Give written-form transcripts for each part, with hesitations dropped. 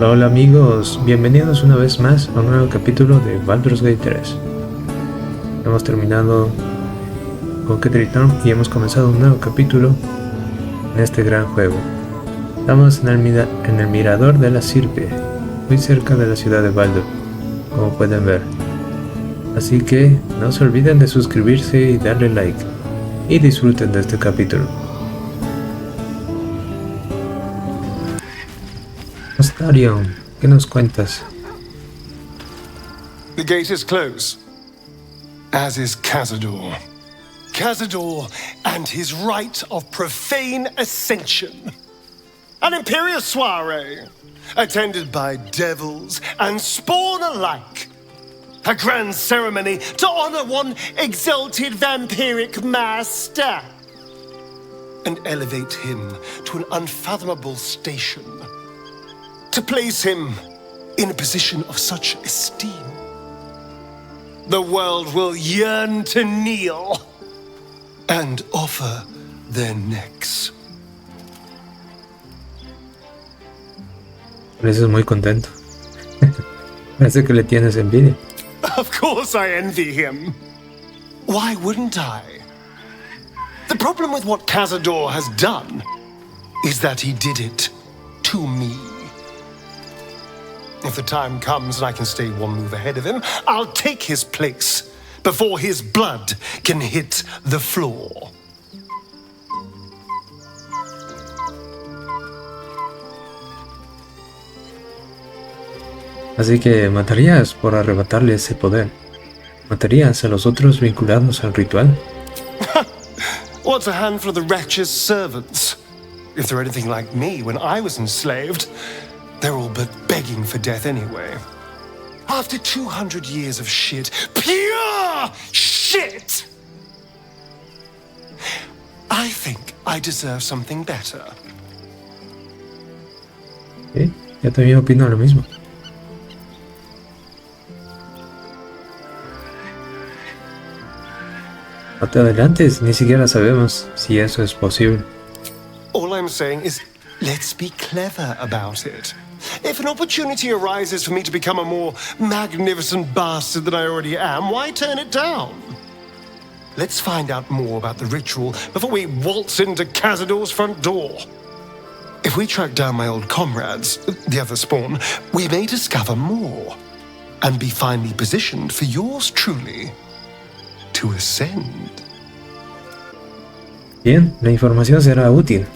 Hola amigos, bienvenidos una vez más a un nuevo capítulo de Baldur's Gate 3. Hemos terminado con Return y hemos comenzado un nuevo capítulo en este gran juego. Estamos en el mirador de la Sirpe, muy cerca de la ciudad de Baldur, como pueden ver. Así que no se olviden de suscribirse y darle like, y disfruten de este capítulo. Astarion, ¿qué nos cuentas? The gate is closed, as is Cazador. Cazador and his rite of profane ascension. An imperious soiree, attended by devils and spawn alike. A grand ceremony to honor one exalted vampiric master. And elevate him to an unfathomable station. To place him in a position of such esteem. The world will yearn to kneel and offer their necks. Pareces muy contento. Parece que le tienes envidia. Of course I envy him. Why wouldn't I? The problem with what Cazador has done is that he did it to me. If the time comes and I can stay one move ahead of him, I'll take his place before his blood can hit the floor. Así que matarías por arrebatarle ese poder. ¿Matarías a los otros vinculados al ritual? What's a handful of the wretch's servants? If they're anything like me when I was enslaved, they're all but begging for death anyway. After 200 years of shit, pure shit! I think I deserve something better. Sí, yo también opino lo mismo. No te adelantes, ni siquiera sabemos si eso es posible. All I'm saying is, let's be clever about it. If an opportunity arises for me to become a more magnificent bastard than I already am, why turn it down? Let's find out more about the ritual before we waltz into Cazador's front door. If we track down my old comrades, the other spawn, we may discover more and be finally positioned for yours truly to ascend. Bien, la información será útil.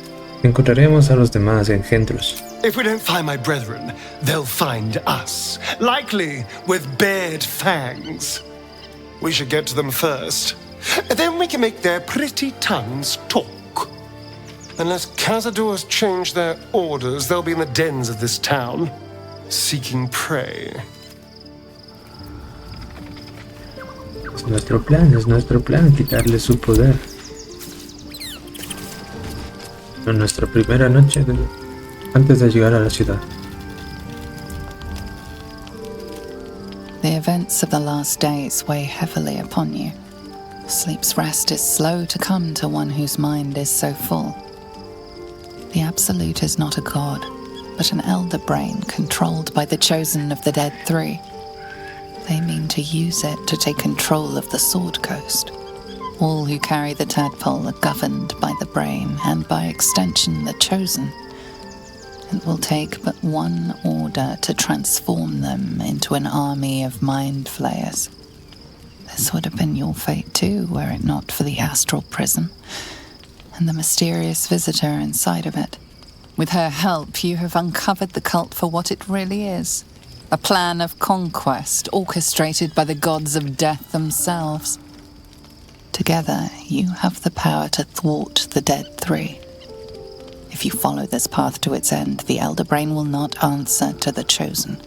Encontraremos a los demás engendros. If we don't find my brethren, they'll find us, likely with bared fangs. We should get to them first. Then we can make their pretty tongues talk. Unless Cazador has changed their orders, they'll be in the dens of this town, seeking prey. Es nuestro plan quitarle su poder. En nuestra primera noche antes de llegar a la ciudad. The events of the last days weigh heavily upon you. Sleep's rest is slow to come to one whose mind is so full. The Absolute is not a god, but an elder brain controlled by the chosen of the Dead Three. They mean to use it to take control of the Sword Coast. All who carry the tadpole are governed by the brain, and by extension the chosen. It will take but one order to transform them into an army of mind flayers. This would have been your fate too, were it not for the astral prison, and the mysterious visitor inside of it. With her help, you have uncovered the cult for what it really is. A plan of conquest orchestrated by the gods of death themselves. Together, you have the power to thwart the Dead Three. If you follow this path to its end, the Elder Brain will not answer to the Chosen.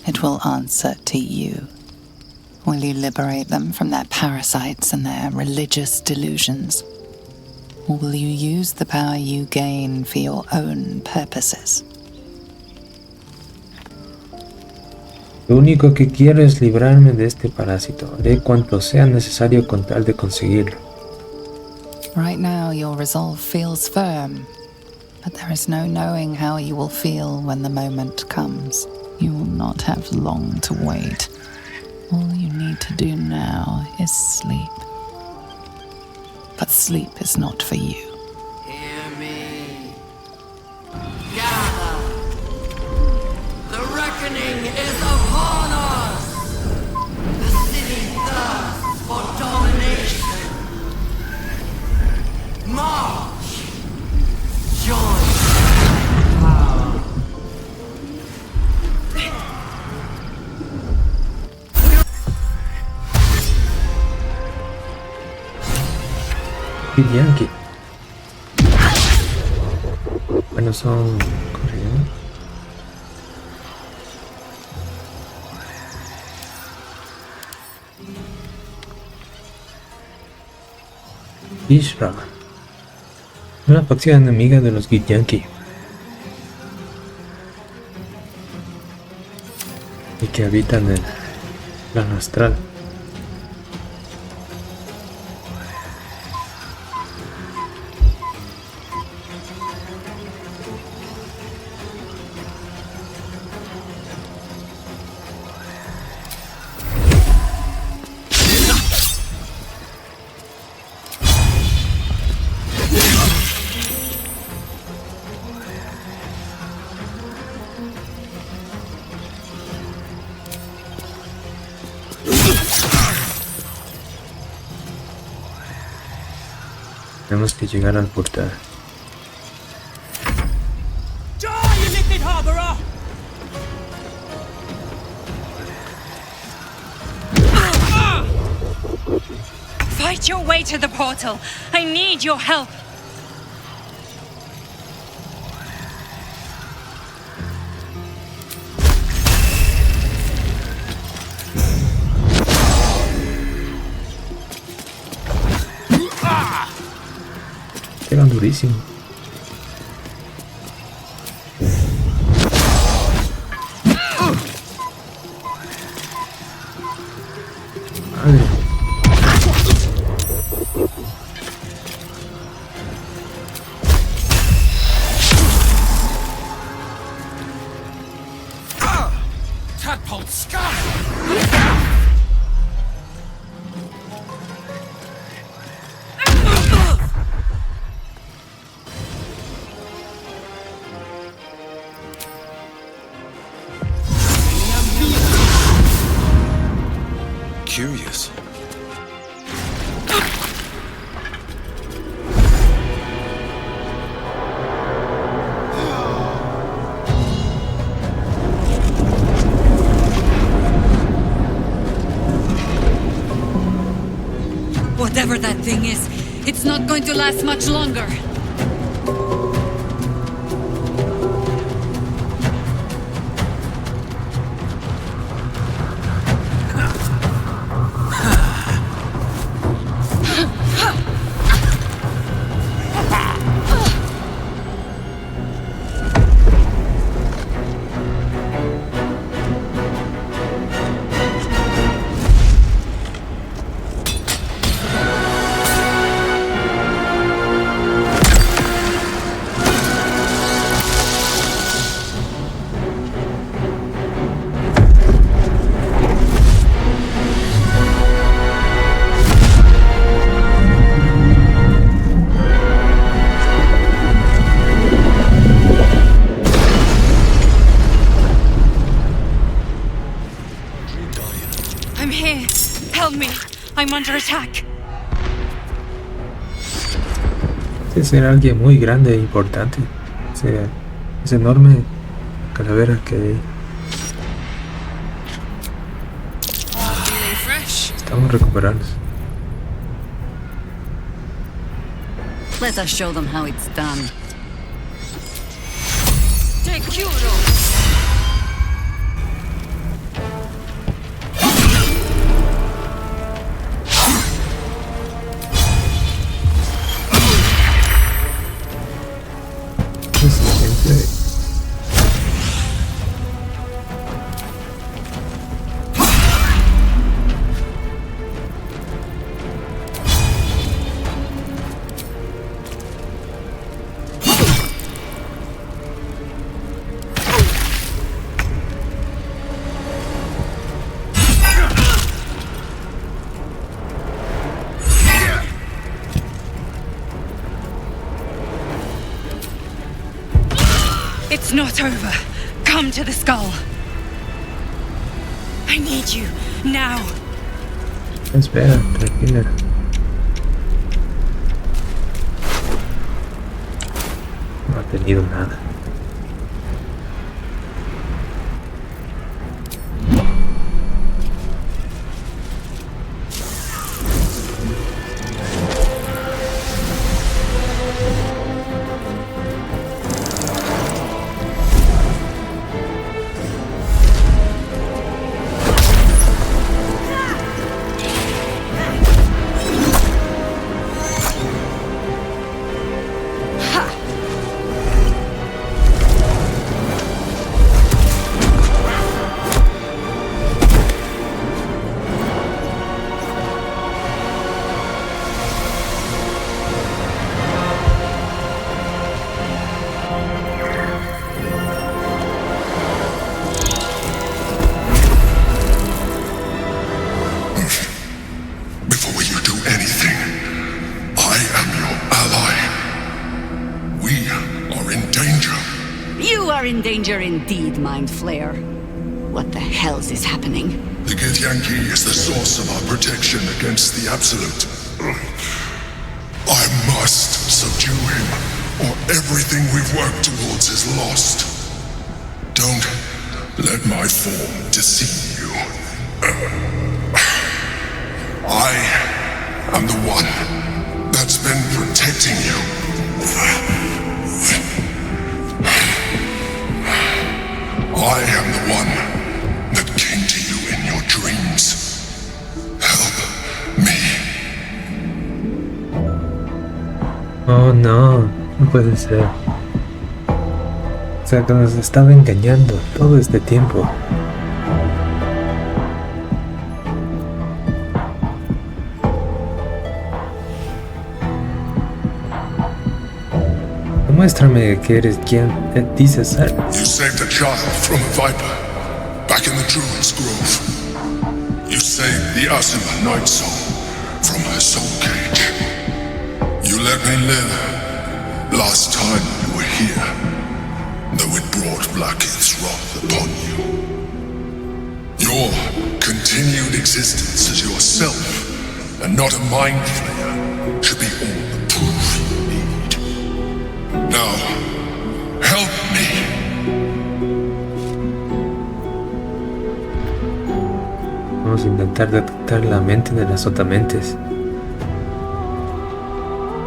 It will answer to you. Will you liberate them from their parasites and their religious delusions? Or will you use the power you gain for your own purposes? Lo único que quiero es librarme de este parásito. Haré cuanto sea necesario con tal de conseguirlo. Right now, your resolve feels firm, But there is no knowing how you will feel when the moment comes. You will not have long to wait. All you need to do now is sleep. But sleep is not for you. Hear me. Gather. The reckoning is upon us. The city thirsts for domination. March. Join power. Yankee. Bueno, son corriendo. Ishra, una facción enemiga de los Githyanki y que habitan el plano astral. Tenemos que llegar al portal. Die, you liquid harborer! Fight your way to the portal. I need your help. Eran durísimos. Madre. Tadpole scum! Curious. Whatever that thing is, it's not going to last much longer. I'm under attack. Ese era alguien muy grande e importante. Esa enorme calavera que hay. Estamos recuperando. Let us show them how it's done. It's not over. Come to the skull. I need you now. Espera, tranquila. No ha tenido nada. In danger indeed, Mind Flayer. What the hell's is happening? The Githyanki is the source of our protection against the Absolute. I must subdue him, or everything we've worked towards is lost. Don't let my form deceive you. I am the one that's been protecting you. I am the one that came to you in your dreams. Help me. Oh no, no puede ser. O sea, que nos estaba engañando todo este tiempo. Muéstrame que eres quien dices ser. You saved a child from a viper back in the Druid's Grove. You saved the Asuma Night Soul from her soul cage. You let me live last time you were here, though it brought Blackith's wrath upon you. Your continued existence as yourself and not a mind flayer should be all the proof you need. Now, help me. Vamos a intentar detectar la mente de las otamentes.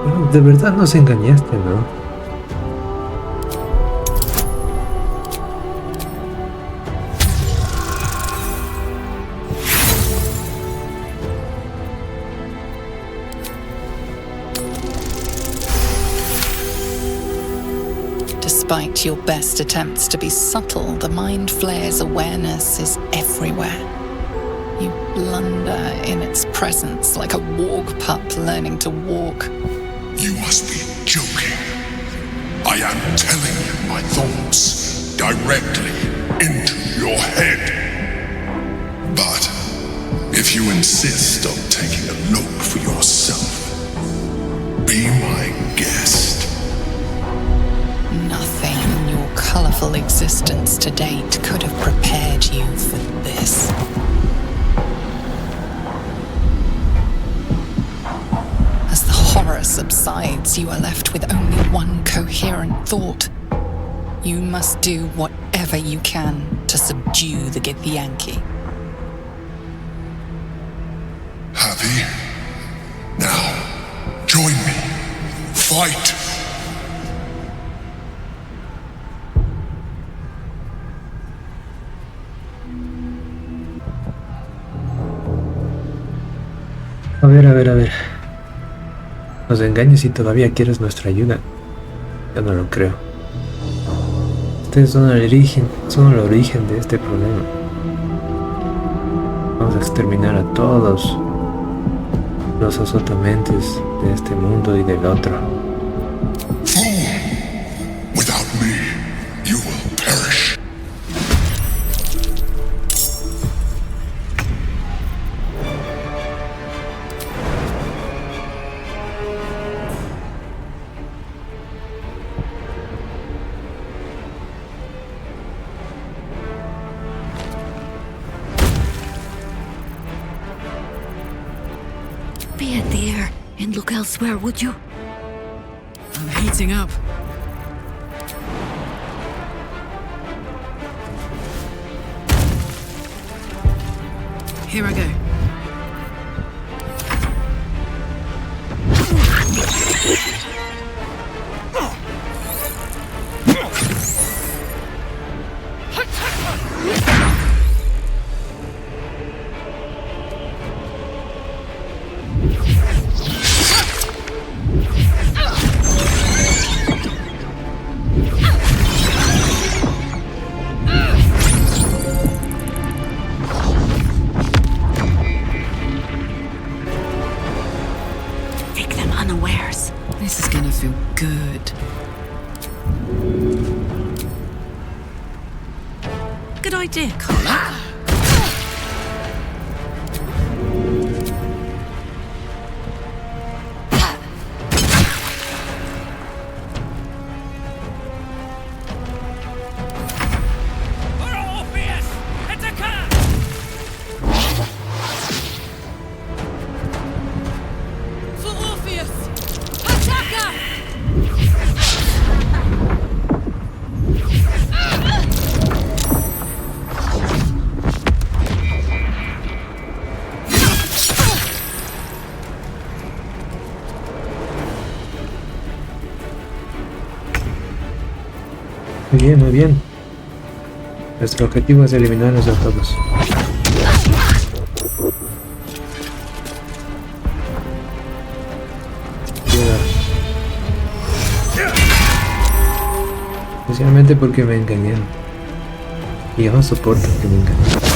Pero de verdad nos engañaste, ¿no? Despite your best attempts to be subtle, the Mind Flayer's awareness is everywhere. You blunder in its presence like a warg pup learning to walk. You must be joking. I am telling you my thoughts directly into your head. But if you insist on taking a look for yourself, be my guest. Nothing in your colourful existence to date could have prepared you for this. As the horror subsides, you are left with only one coherent thought. You must do whatever you can to subdue the Githyanki. Happy? Now, join me. Fight! A ver. Nos engañes y todavía quieres nuestra ayuda. Yo no lo creo. Ustedes son el origen de este problema. Vamos a exterminar a todos los azotamentes de este mundo y del otro. Fool! Without me, you will perish. the air and look elsewhere, would you? I'm heating up. Here I go. This is gonna feel good. Good idea, Carla. Muy bien, muy bien. Nuestro objetivo es eliminarlos a todos. Especialmente porque me engañaron. Y yo no soporto que me engañen.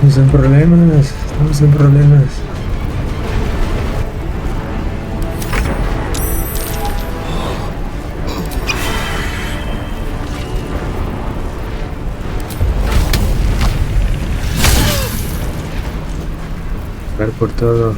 Estamos en problemas, estamos en problemas. Buscar por todo.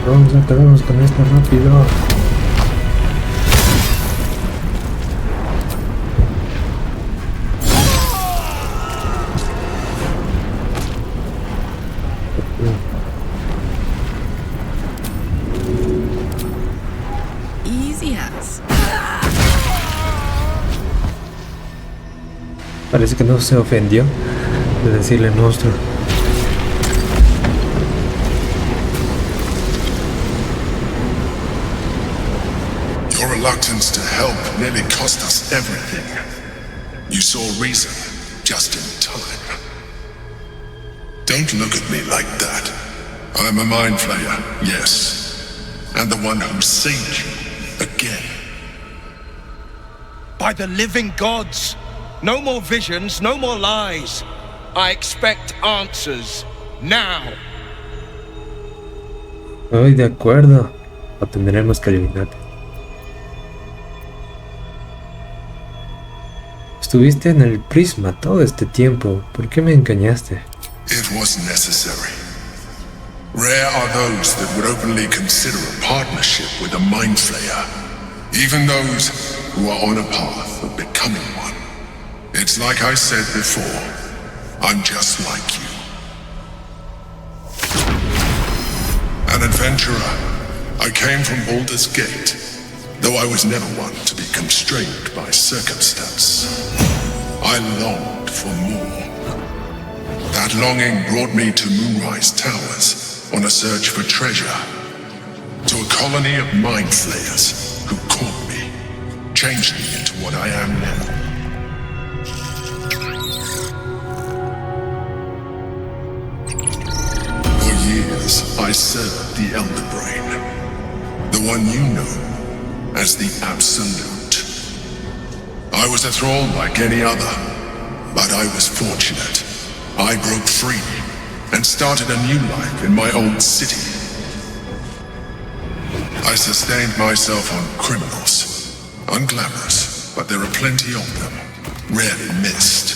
Vamos a acabarnos con esto rápido. Easy as. Parece que no se ofendió de decirle monstruo. Your reluctance to help nearly cost us everything. You saw reason just in time. Don't look at me like that. I'm a mind flayer, yes. And the one who saved you again. By the living gods! No more visions, no more lies. I expect answers. Now. Ay, de acuerdo. Obtendremos que adivinarte. Estuviste en el prisma todo este tiempo. ¿Por qué me engañaste? It was necessary. Rare are those that would openly consider a partnership with a mind flayer. Even those who are on a path of becoming one. It's like I said before. I'm just like you. An adventurer. I came from Baldur's Gate, though I was never one to be constrained by circumstance. I longed for more. That longing brought me to Moonrise Towers on a search for treasure. To a colony of mind flayers who caught me, changed me into what I am now. For years, I served the Elder Brain, the one you know as the Absolute. I was a thrall like any other, but I was fortunate. I broke free and started a new life in my old city. I sustained myself on criminals, unglamorous, but there are plenty of them, rarely missed,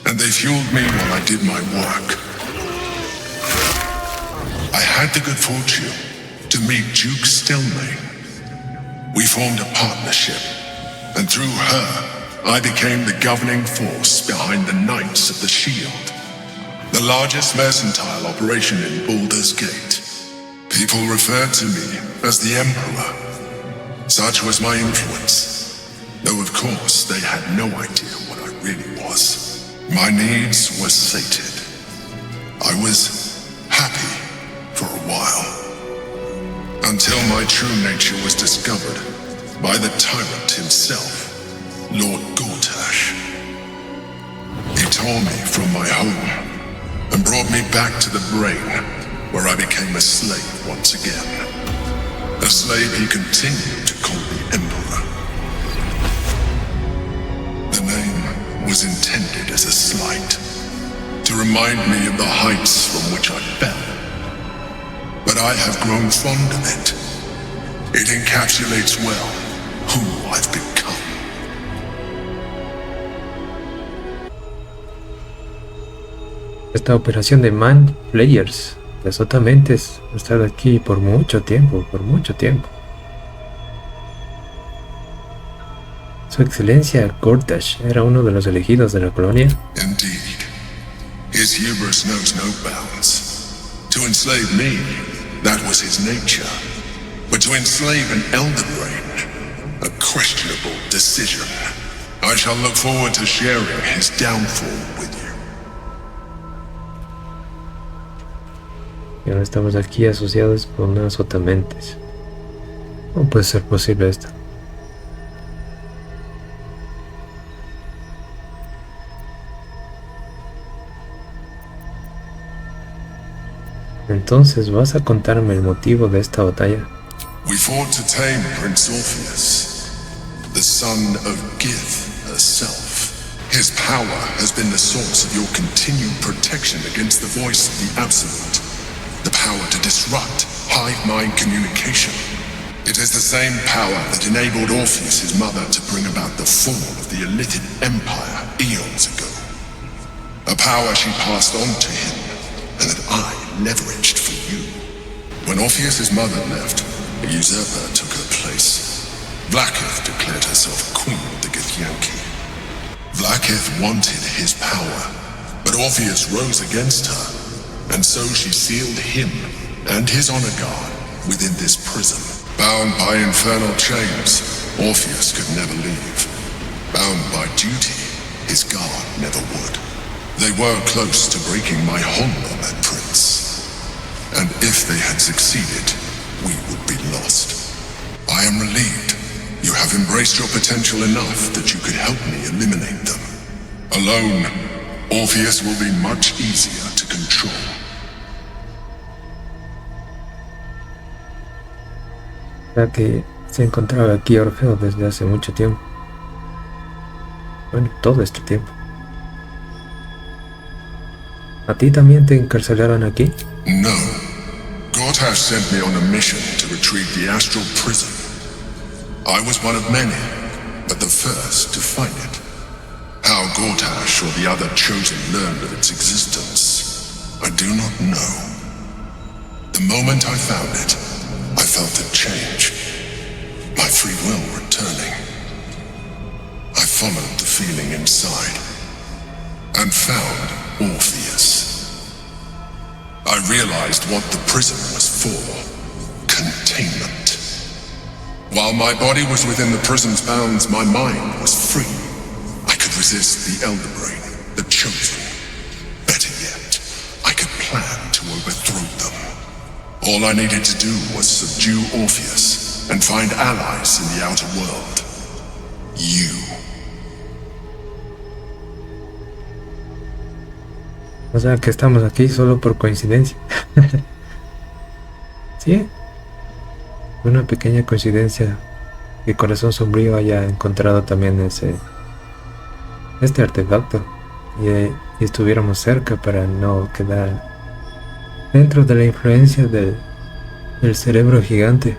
and they fueled me while I did my work. I had the good fortune to meet Duke Stelmane. We formed a partnership, and through her, I became the governing force behind the Knights of the Shield, the largest mercantile operation in Baldur's Gate. People referred to me as the Emperor. Such was my influence, though of course they had no idea what I really was. My needs were sated. I was happy for a while, until my true nature was discovered by the tyrant himself, Lord Gortash. He tore me from my home and brought me back to the brain, where I became a slave once again. A slave he continued to call the Emperor. The name was intended as a slight, to remind me of the heights from which I fell. But I have grown fond of it. It encapsulates well who I've become. Esta operación de Mind Flayers exactamente ha estado aquí por mucho tiempo, Su excelencia Gortash era uno de los elegidos de la colonia. Indeed. His hubris knows no bounds. To enslave me, that was his nature. But to enslave an Elder Brain, a questionable decision. I shall look forward to sharing his downfall with you. Y ahora estamos aquí asociados con unas otamentes. ¿Cómo puede ser posible esto? Entonces, ¿vas a contarme el motivo de esta batalla? We fought to tame Prince Orpheus, the son of Gith herself. His power has been the source of your continued protection against the voice of the Absolute. The power to disrupt hive mind communication. It is the same power that enabled Orpheus' mother to bring about the fall of the Illithid Empire eons ago. A power she passed on to him, and that I leveraged for you. When Orpheus' mother left, a usurper took her place. Vlaakith declared herself queen of the Githyanki. Vlaakith wanted his power, but Orpheus rose against her. And so she sealed him and his honor guard within this prison. Bound by infernal chains, Orpheus could never leave. Bound by duty, his guard never would. They were close to breaking my hold on that prince. And if they had succeeded, we would be lost. I am relieved. You have embraced your potential enough that you could help me eliminate them. Alone, Orpheus will be much easier to control. Ya que se encontraba aquí Orfeo desde hace mucho tiempo. Bueno, todo este tiempo. ¿A ti también te encarcelaron aquí? No. God has sent me on a mission to retrieve the astral prison. I was one of many, but the first to find it. How Gortash or the other chosen learned of its existence, I do not know. The moment I found it, I felt a change. My free will returning. I followed the feeling inside and found Orpheus. I realized what the prison was for. Containment. While my body was within the prison's bounds, my mind was free. I could resist the Elder Brain, the Chosen. Better yet, I could plan to overthrow them. All I needed to do was subdue Orpheus and find allies in the outer world. You. O sea que estamos aquí solo por coincidencia. Sí. Una pequeña coincidencia que Corazón Sombrío haya encontrado también este artefacto y estuviéramos cerca para no quedar dentro de la influencia del cerebro gigante.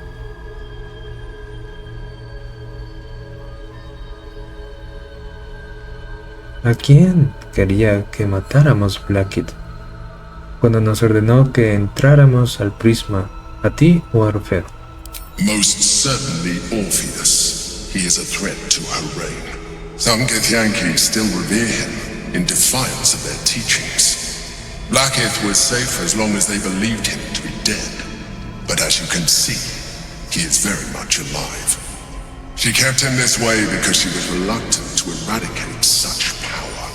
¿A quién quería que matáramos Blackit cuando nos ordenó que entráramos al prisma? ¿A ti o a Orfeo? Most certainly Orpheus. He is a threat to her reign. Some Githyanki still revere him in defiance of their teachings. Blackith was safe as long as they believed him to be dead. But as you can see, he is very much alive. She kept him this way because she was reluctant to eradicate such power.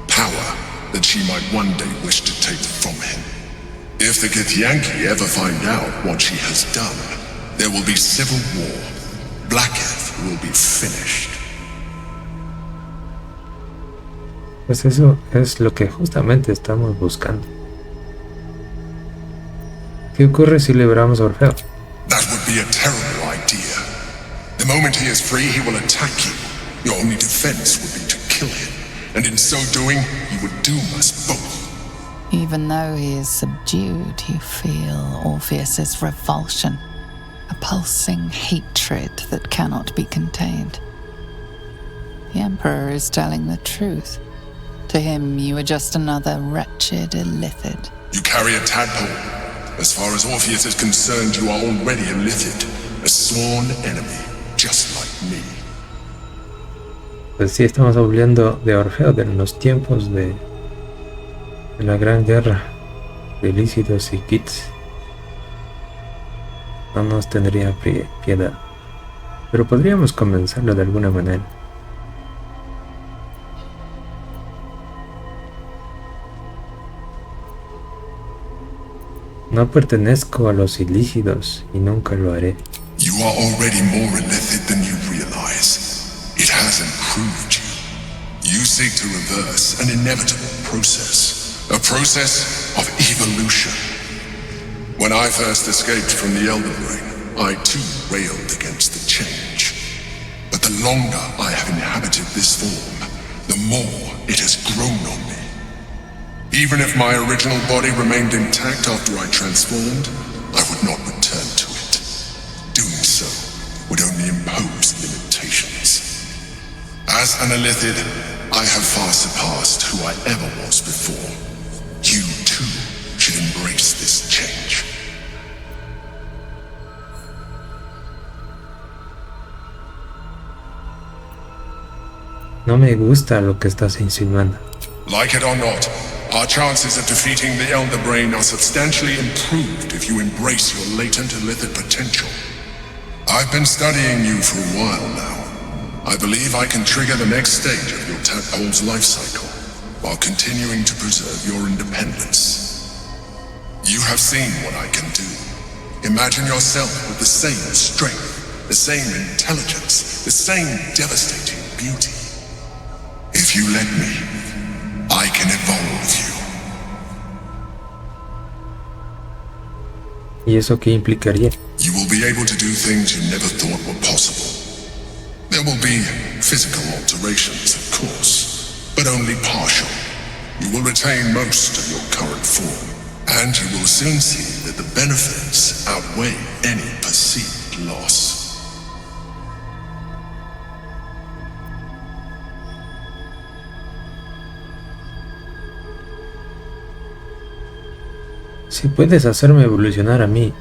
Power that she might one day wish to take from him. If the Githyanki ever find out what she has done, there will be civil war. Blackith will be finished. Pues eso es lo que justamente estamos buscando. ¿Qué ocurre si liberamos a Orfeo? That would be a terrible idea. The moment he is free, he will attack you. Your only defense would be to kill him. And in so doing, you would doom us both. Even though he is subdued, you feel Orpheus's revulsion. A pulsing hatred that cannot be contained. The Emperor is telling the truth. To him, you are just another wretched illithid. You carry a tadpole. As far as Orpheus is concerned, you are already a illithid. A sworn enemy, just like me. Pues sí, estamos hablando de Orfeo, de los tiempos de la Gran Guerra de ilícitos y kits. No nos tendría piedad, pero podríamos comenzarlo de alguna manera. No pertenezco a los ilícitos y nunca lo haré. You are already more illithid than you realize. It has improved you. You seek to reverse an inevitable process. A process of evolution. When I first escaped from the Elder Brain, I too railed against the change. But the longer I have inhabited this form, the more it has grown on me. Even if my original body remained intact after I transformed, I would not return to it. Doing so would only impose limitations. As an illithid, I have far surpassed who I ever was before. You too should embrace this change. No me gusta lo que estás insinuando. Like it or not, our chances of defeating the Elder Brain are substantially improved if you embrace your latent illithid potential. I've been studying you for a while now. I believe I can trigger the next stage of your your tadpole's life cycle while continuing to preserve your independence. You have seen what I can do. Imagine yourself with the same strength, the same intelligence, the same devastating beauty. If you let me, I can evolve you. ¿Y eso qué implicaría? You will be able to do things you never thought were possible. There will be physical alterations, of course, but only partial. You will retain most of your current form, and you will soon see that the benefits outweigh any perceived loss. Si puedes hacerme evolucionar a mí,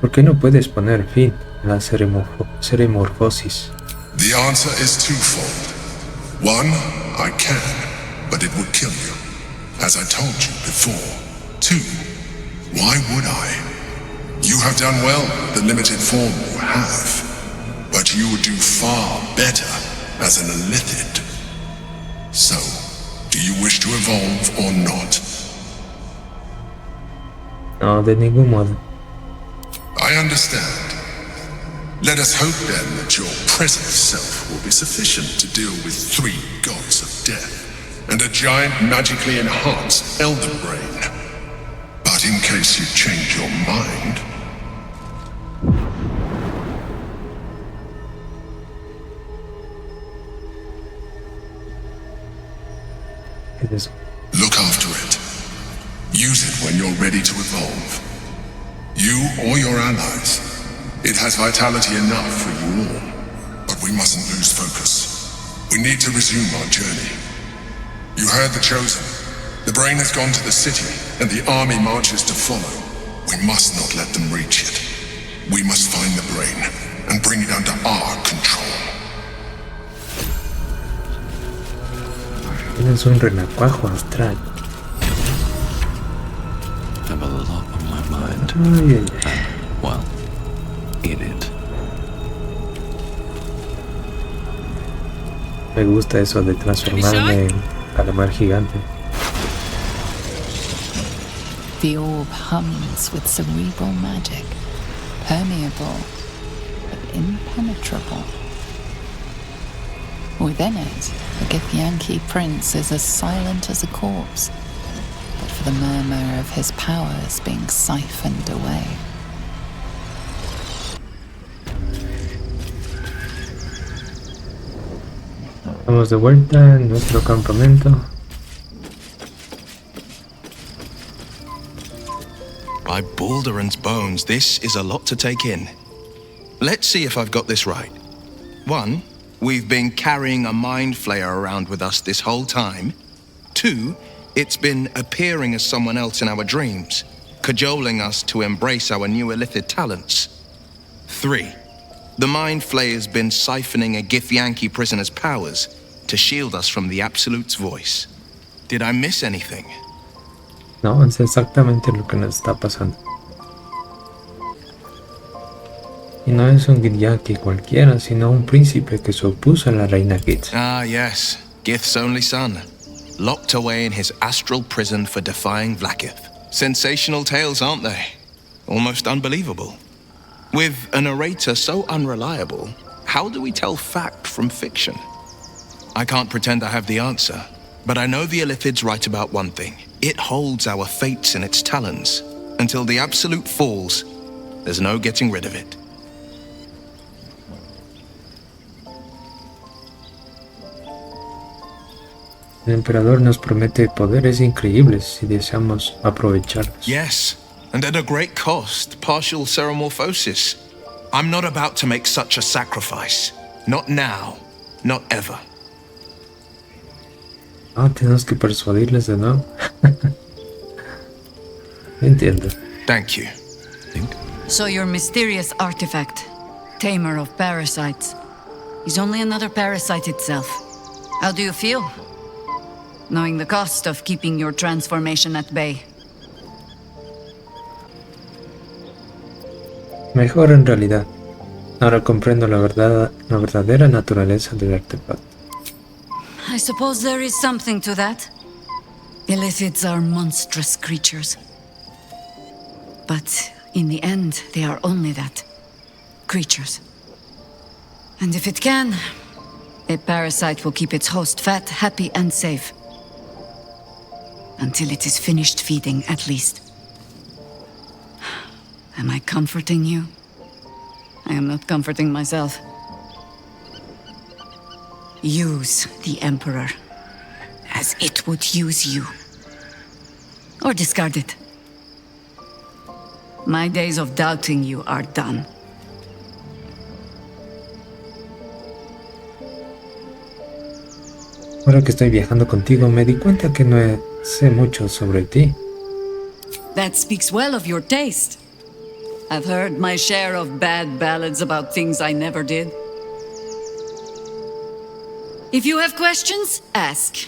¿por qué no puedes poner fin a la seremorfosis? The answer is twofold. One, I can, but it would kill you, as I told you before. Two, why would I? You have done well with the limited form you have, but you would do far better as an Elithid. So, do you wish to evolve or not? No, de ningún modo. I understand. Let us hope then that your present self will be sufficient to deal with 3 gods of death and a giant magically enhanced elder brain. But in case you change your mind... Look after it. Use it when you're ready to evolve. You or your allies. It has vitality enough for you all. But we mustn't lose focus. We need to resume our journey. You heard the Chosen. The brain has gone to the city, and the army marches to follow. We must not let them reach it. We must find the brain, and bring it under our control. Tienes un renacuajo astral. I have a lot on my mind. Ay, ay, ay. And, well, in it. Me gusta eso de transformarme en calamar gigante. The orb hums with cerebral magic, permeable but impenetrable. Within it, the Githyanki prince is as silent as a corpse, but for the murmur of his powers being siphoned away. Estamos de vuelta en nuestro campamento. By Balduran's bones, this is a lot to take in. Let's see if I've got this right. 1, we've been carrying a mind flayer around with us this whole time. 2, it's been appearing as someone else in our dreams, cajoling us to embrace our new Elithid talents. 3, the mind flayer's been siphoning a Githyanki prisoner's powers to shield us from the Absolute's voice. Did I miss anything? No, es exactamente lo que nos está pasando. Y no es un Githyanki cualquiera, sino un príncipe que se opuso a la reina Gith. Ah, yes. Gith's only son. Locked away in his astral prison for defying Vlaakith. Sensational tales, aren't they? Almost unbelievable. With a narrator so unreliable, how do we tell fact from fiction? I can't pretend I have the answer, but I know the Elithid's right about one thing. It holds our fates in its talons. Until the Absolute falls, there's no getting rid of it. El emperador nos promete poderes increíbles si deseamos aprovecharlos. Yes, and at a great cost, partial seromorphosis. I'm not about to make such a sacrifice. Not now, not ever. Ah, tenemos que persuadirles de nuevo. Entiendo. Thank you. So your mysterious artifact, tamer of parasites, is only another parasite itself. How do you feel? Knowing the cost of keeping your transformation at bay. Mejor en realidad. Ahora comprendo la verdadera naturaleza del artefacto. I suppose there is something to that. Illithids are monstrous creatures. But in the end, they are only that. Creatures. And if it can, a parasite will keep its host fat, happy, and safe. Until it is finished feeding, at least. Am I comforting you? I am not comforting myself. Use the Emperor as it would use you. Or discard it. My days of doubting you are done. Ahora que estoy viajando contigo, me di cuenta que no sé mucho sobre ti. That speaks well of your taste. I've heard my share of bad ballads about things I never did. If you have questions, ask.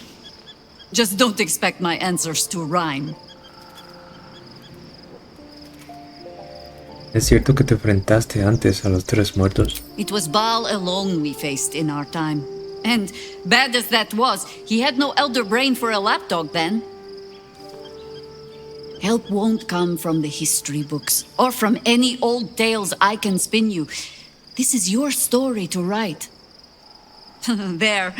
Just don't expect my answers to rhyme. ¿Es cierto que te enfrentaste antes a los tres muertos? It was Baal alone we faced in our time. And, bad as that was, he had no elder brain for a lapdog then. Help won't come from the history books, or from any old tales I can spin you. This is your story to write. There.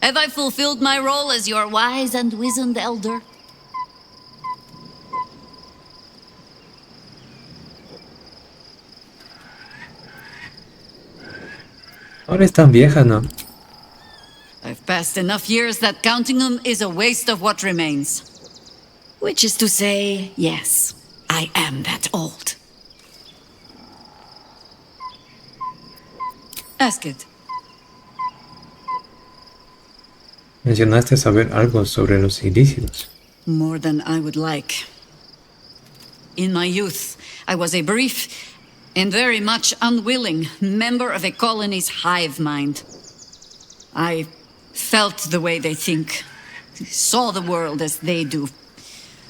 Have I fulfilled my role as your wise and wizened elder? Ahora es tan vieja, ¿no? I've passed enough years that counting them is a waste of what remains. Which is to say, yes, I am that old. Ask it. Mencionaste saber algo sobre los ilícitos. More than I would like. In my youth, I was a brief and very much unwilling member of a colony's hive mind. I felt the way they think, saw the world as they do.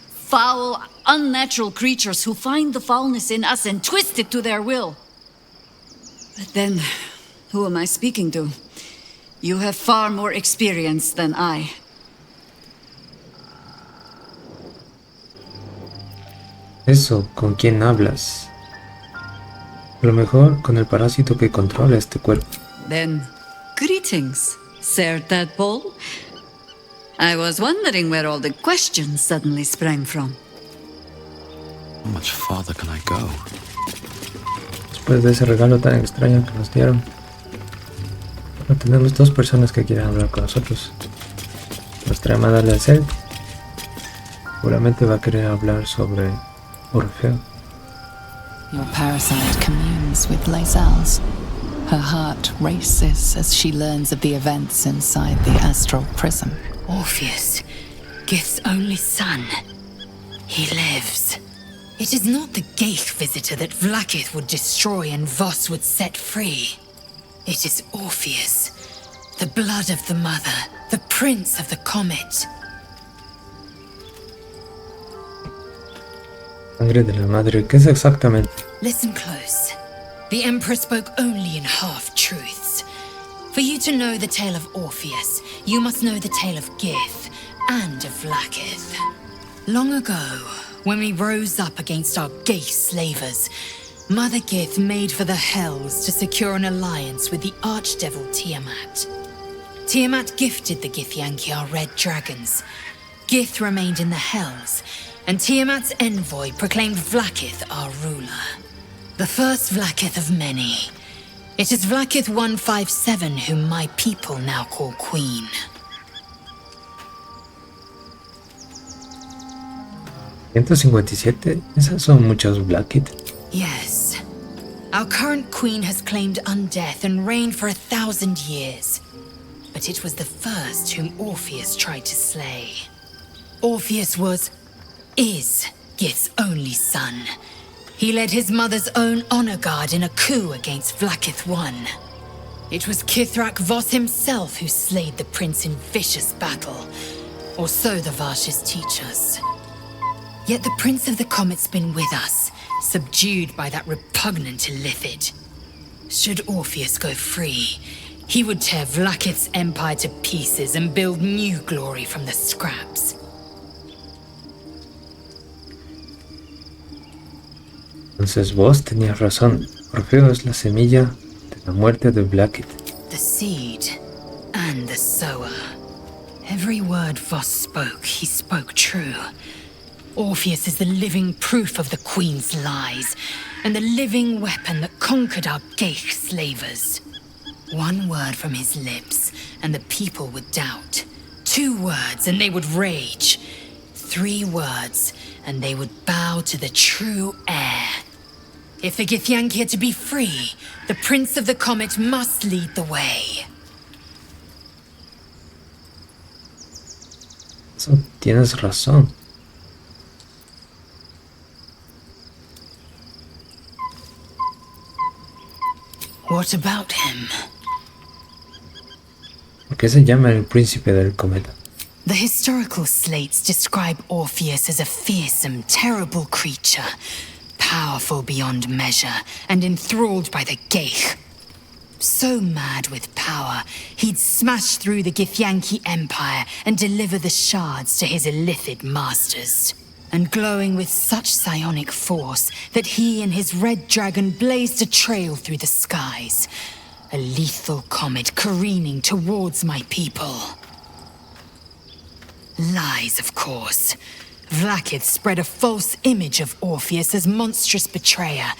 Foul, unnatural creatures who find the foulness in us and twist it to their will. But then, who am I speaking to? You have far more experience than I. Eso, ¿con quién hablas? A lo mejor con el parásito que controla este cuerpo. Then, greetings, Sir Tadpole. I was wondering where all the questions suddenly sprang from. How much farther can I go? Después de ese regalo tan extraño que nos dieron, tenemos dos personas que quieren hablar con nosotros. Nuestra amada Lae'Zel seguramente va a querer hablar sobre Orfeo. Your parasite communes with Lae'Zel's. Her heart races as she learns of the events inside the astral prison. Orpheus, Gith's only son. He lives. It is not the Ghaik visitor that Vlaakith would destroy and Voss would set free. It is Orpheus, the blood of the mother, the prince of the comet. Sangre de la madre, ¿qué es exactamente? Listen close. The Emperor spoke only in half-truths. For you to know the tale of Orpheus, you must know the tale of Gith and of Vlaakith. Long ago, when we rose up against our Ghaik slavers, Mother Gith made for the Hells to secure an alliance with the archdevil Tiamat. Tiamat gifted the Githyanki our red dragons. Gith remained in the Hells, and Tiamat's envoy proclaimed Vlaakith our ruler. The first Vlaakith of many. It is Vlaakith 157 whom my people now call Queen. ¿157? Esas son muchas Vlaakith. Yes. Our current queen has claimed undeath and reigned for 1,000 years. But it was the first whom Orpheus tried to slay. Orpheus is Gith's only son. He led his mother's own honor guard in a coup against Vlaakith I. It was Kithrak Voss himself who slayed the prince in vicious battle, or so the Varshes teach us. Yet the Prince of the Comet's been with us, subdued by that repugnant illithid. Should Orpheus go free, He would tear Vlaakith's empire to pieces and build new glory from the scraps. Entonces vos tenías razón. Orfeo es la semilla de la muerte de Blackett. The seed and the sower. Every word Voss spoke, he spoke true. Orpheus is the living proof of the Queen's lies, and the living weapon that conquered our Geich slavers. One word from his lips, and the people would doubt. 2 words, and they would rage. 3 words, and they would bow to the true heir. If the Githyanki are to be free, the Prince of the Comet must lead the way. Eso tienes razón. What about him? ¿Por qué se llama el príncipe del cometa? The historical slates describe Orpheus as a fearsome, terrible creature, powerful beyond measure and enthralled by the Geich. So mad with power, he'd smash through the Githyanki Empire and deliver the shards to his illithid masters. And glowing with such psionic force that he and his red dragon blazed a trail through the skies. A lethal comet careening towards my people. Lies, of course. Vlaakith spread a false image of Orpheus as monstrous betrayer,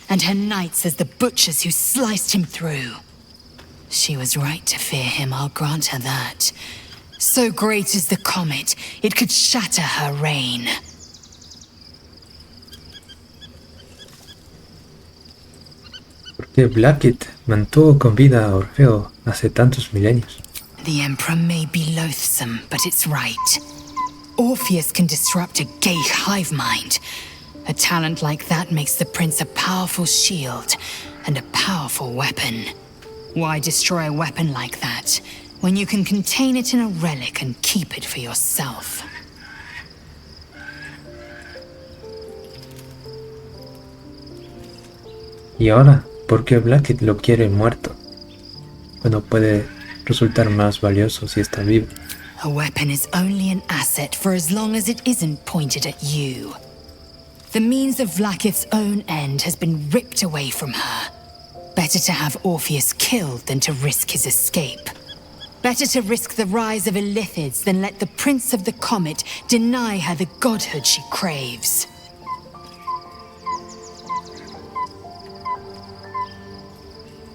and her knights as the butchers who sliced him through. She was right to fear him, I'll grant her that. So great is the comet, it could shatter her reign. Porque Blackett mantuvo con vida a Orfeo hace tantos milenios. The Emperor may be loathsome, but it's right. Orpheus can disrupt a Geich hive mind. A talent like that makes the Prince a powerful shield and a powerful weapon. Why destroy a weapon like that when you can contain it in a relic and keep it for yourself? Y ahora, ¿por qué Blackett lo quiere muerto? Bueno, puede resultar más valioso si está vivo. A weapon is only an asset for as long as it isn't pointed at you. The means of Vlaakith's own end has been ripped away from her. Better to have Orpheus killed than to risk his escape. Better to risk the rise of illithids than let the Prince of the Comet deny her the godhood she craves.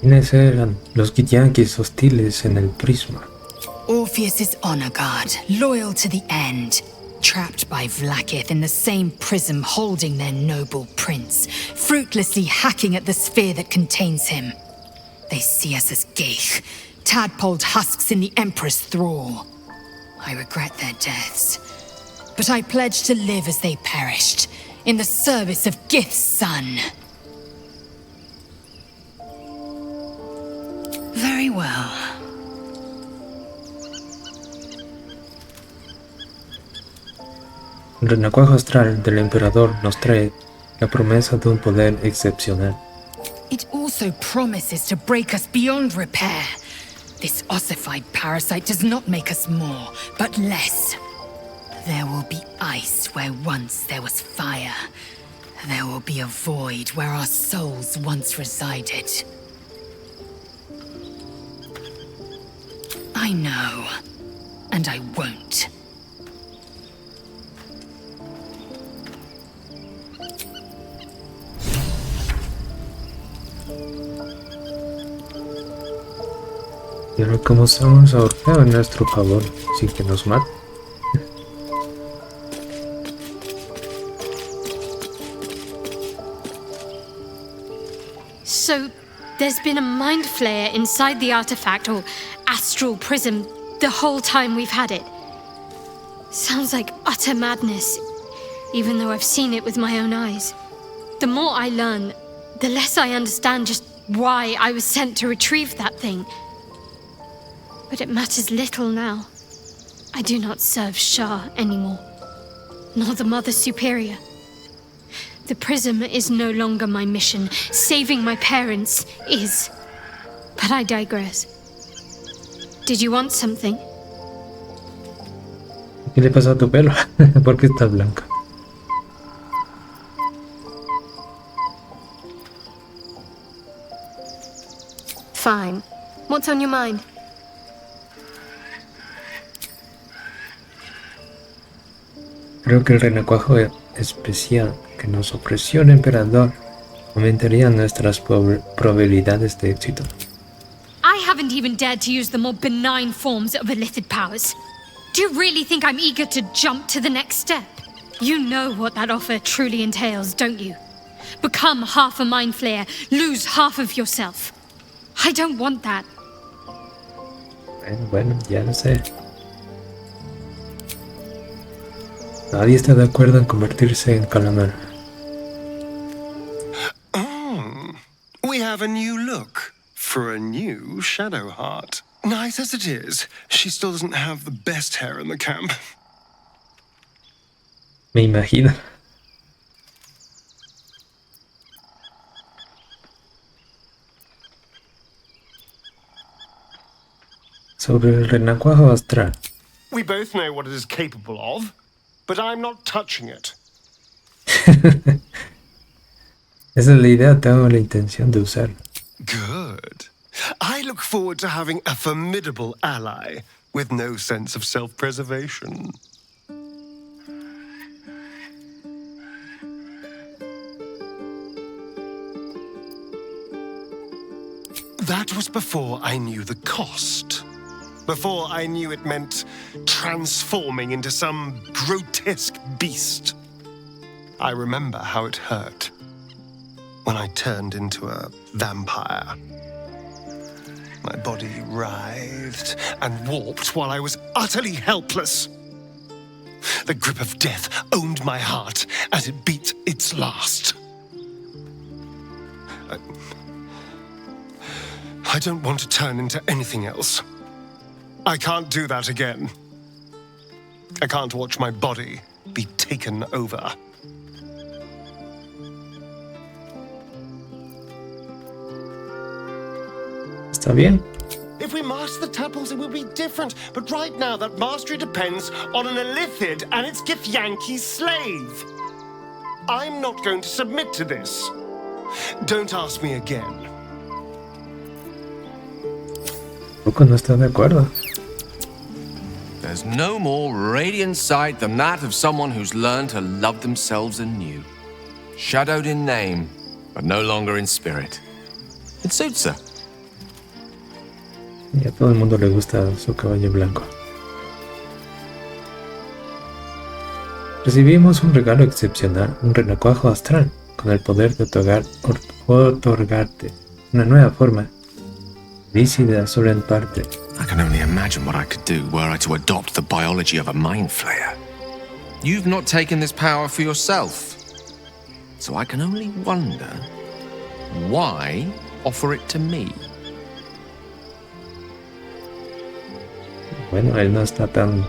¿Quiénes eran los Githyankis hostiles en el prisma? Orpheus's honor guard, loyal to the end. Trapped by Vlaakith in the same prism holding their noble prince, fruitlessly hacking at the sphere that contains him. They see us as Geich, tadpoled husks in the Emperor's thrall. I regret their deaths, but I pledge to live as they perished, in the service of Gith's son. Very well. El renacuajo astral del emperador nos trae la promesa de un poder excepcional. It also promises to break us beyond repair. This ossified parasite does not make us more, but less. There will be ice where once there was fire. There will be a void where our souls once resided. I know, and I won't. Y ahora, ¿cómo usamos a Orfeo en nuestro favor sin que nos mate? So, there's been a mind flayer inside the artifact, or astral prism, the whole time we've had it. Sounds like utter madness, even though I've seen it with my own eyes. The more I learn, the less I understand just why I was sent to retrieve that thing. But it matters little now. I do not serve Shah anymore, nor the Mother Superior. The prism is no longer my mission. Saving my parents is. But I digress. Did you want something? ¿Qué le pasa a tu pelo? ¿Por qué está blanco? Fine. What's on your mind? Creo que el renacuajo especial que nos ofreció el emperador aumentaría nuestras probabilidades de éxito. I haven't even dared to use the more benign forms of illicit powers. Do you really think I'm eager to jump to the next step? You know what that offer truly entails, don't you? Become half a mind flayer, lose half of yourself. I don't want that. Bueno, ya lo sé. Nadie está de acuerdo en convertirse en calamar. Oh, we have a new look for a new Shadow Heart. Nice as it is, she still doesn't have the best hair in the camp. Me imagino. Sobre el renacuajo astral. We both know what it is capable of, but I'm not touching it. Esa es la idea, tengo la intención de usarlo. Good. I look forward to having a formidable ally with no sense of self-preservation. That was before I knew the cost. Before I knew it meant transforming into some grotesque beast. I remember how it hurt when I turned into a vampire. My body writhed and warped while I was utterly helpless. The grip of death owned my heart as it beat its last. I don't want to turn into anything else. I can't do that again. I can't watch my body be taken over. ¿Está bien? If we master the tuples, it will be different. But right now, that mastery depends on an Illithid and its Githyanki's slave. I'm not going to submit to this. Don't ask me again. Poco no está de acuerdo. There's no more radiant sight than that of someone who's learned to love themselves anew. Shadowed in name, but no longer in spirit. It suits her. Y a todo el mundo le gusta su caballo blanco. Recibimos un regalo excepcional, un renacuajo astral, con el poder de otorgarte una nueva forma, lícida solo en parte. I can only imagine what I could do were I to adopt the biology of a mind flayer. You've not taken this power for yourself, so I can only wonder why offer it to me. Bueno, él no está tan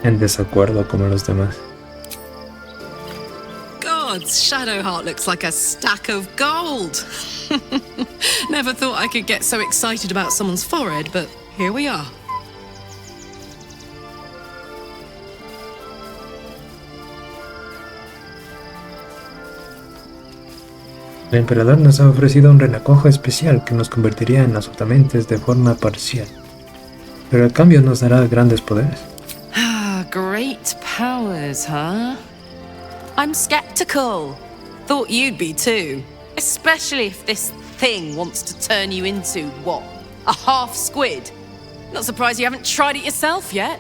en desacuerdo como los demás. God's Shadowheart looks like a stack of gold. Never thought I could get so excited about someone's forehead, but here we are. El emperador nos ha ofrecido un renacuajo especial que nos convertiría en azotamentes de forma parcial, pero al cambio nos dará grandes poderes. Ah, great powers, huh? I'm skeptical. Thought you'd be too. Especially if this thing wants to turn you into, what, a half squid? Not surprised you haven't tried it yourself yet.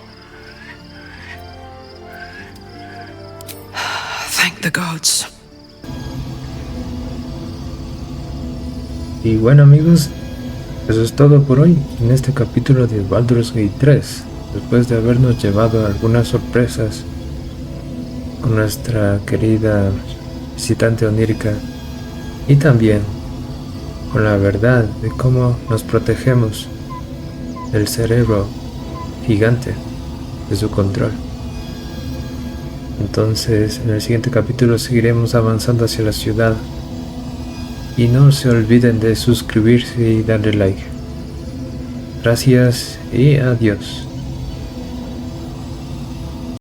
Thank the gods. Y bueno amigos, eso es todo por hoy en este capítulo de Baldur's Gate 3, después de habernos llevado algunas sorpresas con nuestra querida visitante onírica y también con la verdad de cómo nos protegemos del cerebro gigante, de su control. Entonces en el siguiente capítulo seguiremos avanzando hacia la ciudad. Y no se olviden de suscribirse y darle like. Gracias y adiós.